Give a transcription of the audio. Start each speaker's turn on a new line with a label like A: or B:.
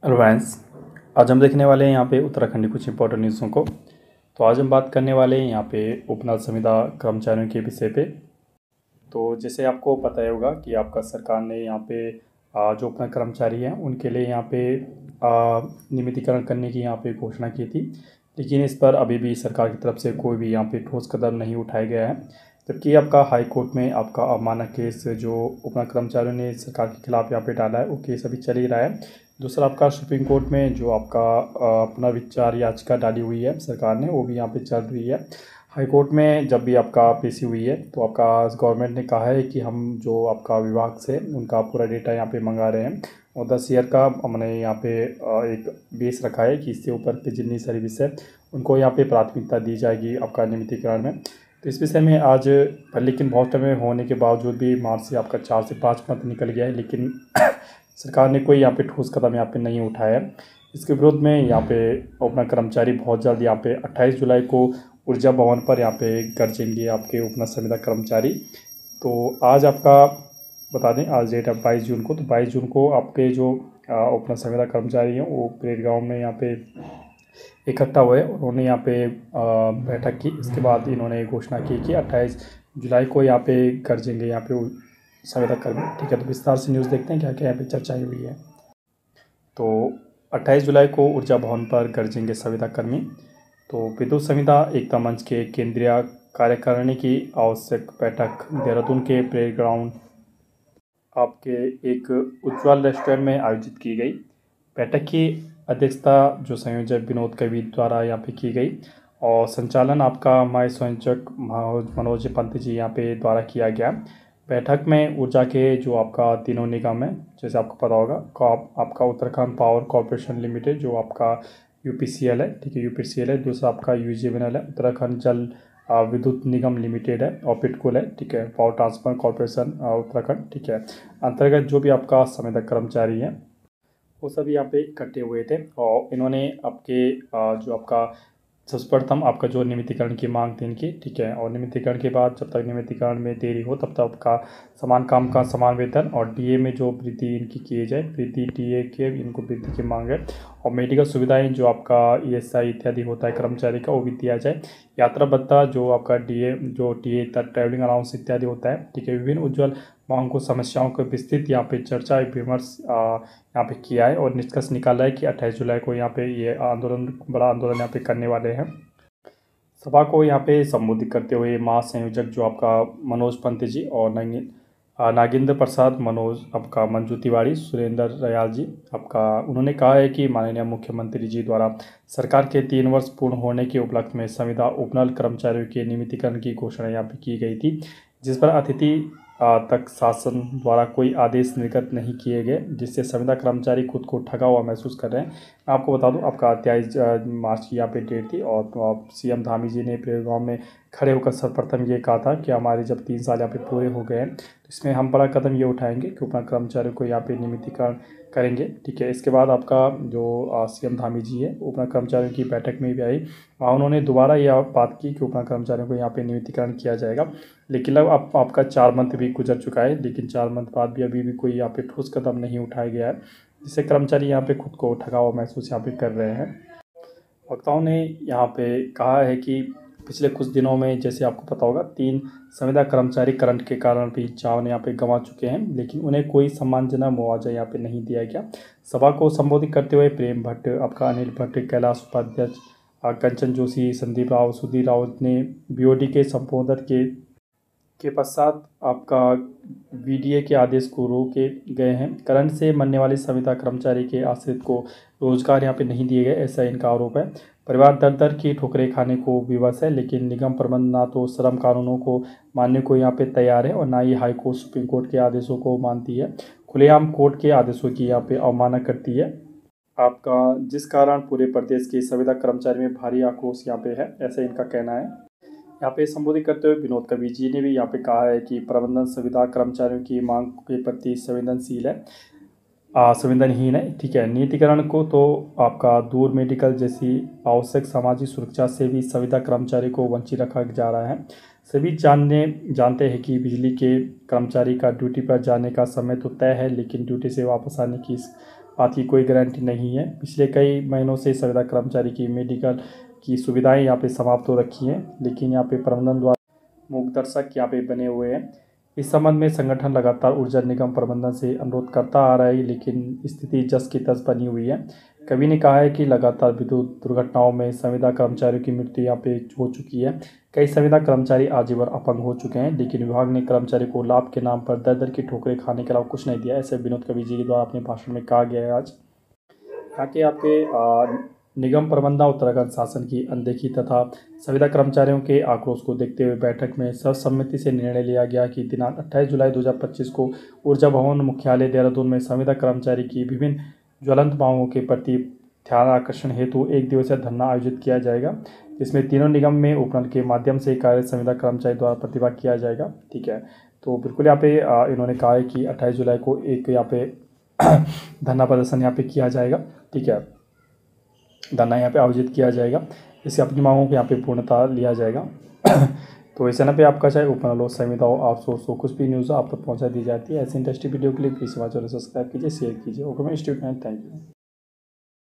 A: Advance. आज हम देखने वाले हैं यहाँ पे उत्तराखंड की कुछ इंपॉर्टेंट न्यूज़ों को। तो आज हम बात करने वाले हैं यहाँ पे उपनल संविदा कर्मचारियों के विषय पे। तो जैसे आपको पता ही होगा कि आपका सरकार ने यहाँ पे जो उपनल कर्मचारी हैं उनके लिए यहाँ पे नियमितीकरण करने की यहाँ पे घोषणा की थी, लेकिन इस पर अभी भी सरकार की तरफ से कोई भी यहाँ पे ठोस कदम नहीं उठाया गया है। जबकि आपका हाई कोर्ट में आपका अवमानना केस जो उपनल कर्मचारियों ने सरकार के खिलाफ यहाँ पे डाला है वो केस अभी चल ही रहा है। दूसरा आपका सुप्रीम कोर्ट में जो आपका पुनर्विचार याचिका डाली हुई है सरकार ने वो भी यहाँ पे चल रही है। हाई कोर्ट में जब भी आपका पेशी हुई है तो आपका गवर्नमेंट ने कहा है कि हम जो आपका विभाग से उनका पूरा डेटा यहाँ पे मंगा रहे हैं और 10 ईयर का हमने यहाँ पे एक बेस रखा है कि इससे ऊपर के जितनी सर्विस है उनको यहाँ पे प्राथमिकता दी जाएगी आपका नियमितीकरण में। तो इस विषय में आज लेकिन बहुत समय होने के बावजूद भी मार्च से आपका 4 से 5 मंथ निकल गया है, लेकिन सरकार ने कोई यहाँ पे ठोस कदम यहाँ पे नहीं उठाया है। इसके विरोध में यहाँ पे अपना कर्मचारी बहुत जल्द यहाँ पे 28 जुलाई को ऊर्जा भवन पर यहाँ पे गरजेंगे आपके उपनल संविदा कर्मचारी। तो आज आपका बता दें आज डेट है 22 जून को। तो 22 जून को आपके जो उपनल संविदा कर्मचारी हैं वो परेड ग्राउंड में यहाँ पे इकट्ठा हुए। उन्होंने यहाँ पे बैठक की। इसके बाद इन्होंने घोषणा की कि 28 जुलाई को यहाँ पे गरजेंगे यहाँ पे संविदा कर्मी। ठीक है, तो विस्तार से न्यूज़ देखते हैं क्या क्या यहाँ पे चर्चाएँ हुई है। तो 28 जुलाई को ऊर्जा भवन पर गरजेंगे संविदा कर्मी। तो विद्युत संविदा एकता मंच के केंद्रीय कार्यकारिणी की आवश्यक बैठक देहरादून के परेड ग्राउंड आपके एक उज्ज्वल रेस्टोरेंट में आयोजित की गई। बैठक की अध्यक्षता जो संयोजक विनोद कवि द्वारा यहाँ पे की गई और संचालन आपका महासंयोजक मनोज पंत जी यहाँ पे द्वारा किया गया। बैठक में ऊर्जा के जो आपका तीनों निगम है, जैसे आपको पता होगा आपका उत्तराखंड पावर कॉर्पोरेशन लिमिटेड जो आपका यूपीसीएल है, ठीक है यूपीसीएल है। दूसरा आपका यूजीवीएनएल है, उत्तराखंड जल विद्युत निगम लिमिटेड है और पिटकुल है, ठीक है पावर ट्रांसफर कॉर्पोरेशन उत्तराखंड, ठीक है अंतर्गत जो भी आपका संविदा कर्मचारी हैं वो सभी यहाँ पे इकट्ठे हुए थे और इन्होंने आपके जो आपका सर्वप्रथम आपका जो नियमितीकरण की मांग थी इनकी, ठीक है। और नियमितीकरण के बाद जब तक नियमितीकरण में देरी हो तब तक आपका समान काम का समान वेतन और डीए में जो वृद्धि इनकी किए जाए, वृद्धि डीए के इनको वृद्धि की मांग है। और मेडिकल सुविधाएं जो आपका ईएसआई इत्यादि होता है कर्मचारी का वो भी दिया जाए। यात्रा भत्ता जो आपका डीए जो टीए ट्रैवलिंग अलाउंस इत्यादि होता है, ठीक है। विभिन्न उज्ज्वल मांगों समस्याओं को विस्तृत यहाँ पे चर्चा विमर्श यहाँ पे किया है और निष्कर्ष निकाला है कि 28 जुलाई को यहाँ पे ये आंदोलन बड़ा आंदोलन यहाँ पे करने वाले हैं। सभा को यहाँ पे संबोधित करते हुए महासंयोजक जो आपका मनोज पंत जी और नागेंद्र प्रसाद मनोज आपका मंजू तिवारी सुरेंद्र रयाल जी आपका उन्होंने कहा है कि माननीय मुख्यमंत्री जी द्वारा सरकार के 3 वर्ष पूर्ण होने के उपलक्ष्य में संविदा उपनल कर्मचारियों के नियमितीकरण की घोषणा यहाँ पे की गई थी, जिस पर अतिथि तक शासन द्वारा कोई आदेश निर्गत नहीं किए गए, जिससे संविदा कर्मचारी खुद को ठगा हुआ महसूस कर रहे हैं। मैं आपको बता दूं आपका 23 मार्च की यहाँ पे डेट थी और तो सीएम धामी जी ने परेड ग्राउंड में खड़े होकर सर्वप्रथम ये कहा था कि हमारे जब 3 साल यहाँ पे पूरे हो गए हैं तो इसमें हम बड़ा कदम ये उठाएंगे कि उपनल कर्मचारियों को यहाँ पे नियमितीकरण करेंगे, ठीक है। इसके बाद आपका जो सीएम धामी जी है उपनल कर्मचारियों की बैठक में भी आई, वहाँ उन्होंने दोबारा यह बात की कि उपनल कर्मचारियों को यहाँ पे नियमितीकरण किया जाएगा। लेकिन अब आपका 4 मंथ भी गुजर चुका है, लेकिन 4 मंथ बाद भी अभी भी कोई यहाँ पे ठोस कदम नहीं उठाया गया है, जिससे कर्मचारी यहाँ पे खुद को ठगा हुआ महसूस यहाँ पे कर रहे हैं। वक्ताओं ने यहाँ पे कहा है कि पिछले कुछ दिनों में जैसे आपको पता होगा 3 संविदा कर्मचारी करंट के कारण भी जान यहाँ पे गंवा चुके हैं, लेकिन उन्हें कोई सम्मानजनक मुआवजा यहाँ पे नहीं दिया गया। सभा को संबोधित करते हुए प्रेम भट्ट आपका अनिल भट्ट कैलाश उपाध्याय कंचन जोशी संदीप राव सुधीर रावत ने बीओडी के संबोधन के पश्चात आपका वीडीए के आदेश को रोके गए हैं। करंट से मरने वाले संविदा कर्मचारी के आश्रित को रोजगार यहाँ पे नहीं दिए गए, ऐसा इनका आरोप है। परिवार दर दर की ठोकरें खाने को विवश है, लेकिन निगम प्रबंधन ना तो श्रम कानूनों को मानने को यहाँ पे तैयार है और ना ही हाई कोर्ट सुप्रीम कोर्ट के आदेशों को मानती है, खुलेआम कोर्ट के आदेशों की यहाँ पे अवमानना करती है आपका, जिस कारण पूरे प्रदेश के संविदा कर्मचारी में भारी आक्रोश यहाँ पे है, ऐसा इनका कहना है। यहाँ पे संबोधित करते हुए विनोद कवि जी ने भी यहाँ पे कहा है कि प्रबंधन संविदा कर्मचारियों की मांग के प्रति संवेदनशील है संवेदनहीन है, ठीक है। नियमितीकरण को तो आपका दूर मेडिकल जैसी आवश्यक सामाजिक सुरक्षा से भी संविदा कर्मचारी को वंचित रखा जा रहा है। सभी जानते हैं कि बिजली के कर्मचारी का ड्यूटी पर जाने का समय तो तय है, लेकिन ड्यूटी से वापस आने की बात की कोई गारंटी नहीं है। पिछले कई महीनों से संविदा कर्मचारी की मेडिकल की सुविधाएं यहाँ पे समाप्त हो रखी हैं, लेकिन यहाँ पे प्रबंधन द्वारा मूक दर्शक यहाँ पे बने हुए हैं। इस संबंध में संगठन लगातार ऊर्जा निगम प्रबंधन से अनुरोध करता आ रहा है, लेकिन स्थिति जस की तस बनी हुई है। कवि ने कहा है कि लगातार विद्युत दुर्घटनाओं में संविदा कर्मचारियों की मृत्यु यहाँ पे हो चुकी है। कई संविदा कर्मचारी आजीवन अपंग हो चुके हैं, लेकिन विभाग ने कर्मचारी को लाभ के नाम पर दर दर की ठोकरें खाने के अलावा कुछ नहीं दिया। ऐसे विनोद कवि जी के द्वारा अपने भाषण में कहा गया है। आज यहाँ के आपके निगम प्रबंधन उत्तराखंड शासन की अनदेखी तथा संविदा कर्मचारियों के आक्रोश को देखते हुए बैठक में सर्वसम्मति से निर्णय लिया गया कि दिनांक 28 जुलाई 2025 को ऊर्जा भवन मुख्यालय देहरादून में संविदा कर्मचारी की विभिन्न ज्वलंत मांगों के प्रति ध्यान आकर्षण हेतु एक दिवसीय धरना आयोजित किया जाएगा, जिसमें तीनों निगम में उपनल के माध्यम से कार्यरत संविदा कर्मचारी द्वारा प्रतिभाग किया जाएगा। ठीक है, तो बिल्कुल यहाँ पे इन्होंने कहा है कि 28 जुलाई को एक यहाँ पे धरना प्रदर्शन यहाँ पे किया जाएगा। ठीक है, धरना यहाँ पे आयोजित किया जाएगा, इससे अपनी मांगों को यहाँ पे पूर्णता लिया जाएगा। तो इस चैनल पे आपका चाहे उपनल हो, संविदा हो, आउटसोर्स हो, कुछ भी न्यूज़ आप तक पहुँचा दी जाती है। ऐसी इंटरेस्टिंग वीडियो के लिए प्लीज़ हमारे चैनल सब्सक्राइब कीजिए, शेयर कीजिए। ओके मैं स्टूडेंट, थैंक यू।